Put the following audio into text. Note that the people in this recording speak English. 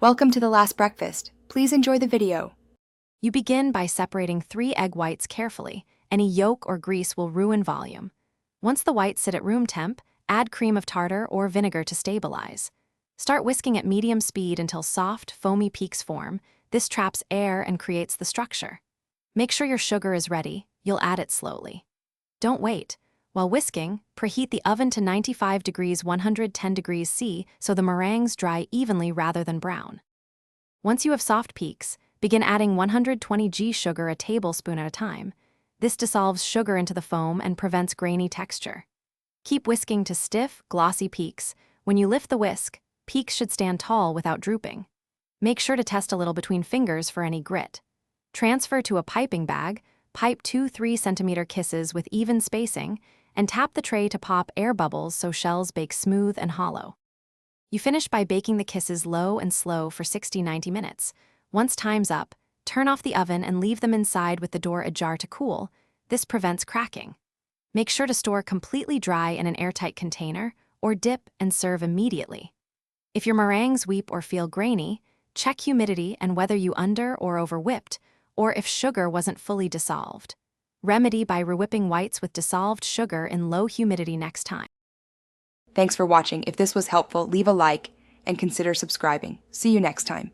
Welcome to the last breakfast. Please enjoy the video. You begin by separating 3 egg whites carefully. Any yolk or grease will ruin volume. Once the whites sit at room temp, add cream of tartar or vinegar to stabilize. Start whisking at medium speed until soft, foamy peaks form. This traps air and creates the structure. Make sure your sugar is ready. You'll add it slowly. Don't wait. While whisking, preheat the oven to 95 degrees 110 degrees C so the meringues dry evenly rather than brown. Once you have soft peaks, begin adding 120 g sugar a tablespoon at a time. This dissolves sugar into the foam and prevents grainy texture. Keep whisking to stiff, glossy peaks. When you lift the whisk, peaks should stand tall without drooping. Make sure to test a little between fingers for any grit. Transfer to a piping bag, pipe 2-3 centimeter kisses with even spacing, and tap the tray to pop air bubbles so shells bake smooth and hollow. You finish by baking the kisses low and slow for 60-90 minutes. Once time's up, turn off the oven and leave them inside with the door ajar to cool. This prevents cracking. Make sure to store completely dry in an airtight container, or dip and serve immediately. If your meringues weep or feel grainy, check humidity and whether you under or over whipped, or if sugar wasn't fully dissolved. Remedy by rewhipping whites with dissolved sugar in low humidity next time. Thanks for watching. If this was helpful, leave a like and consider subscribing. See you next time.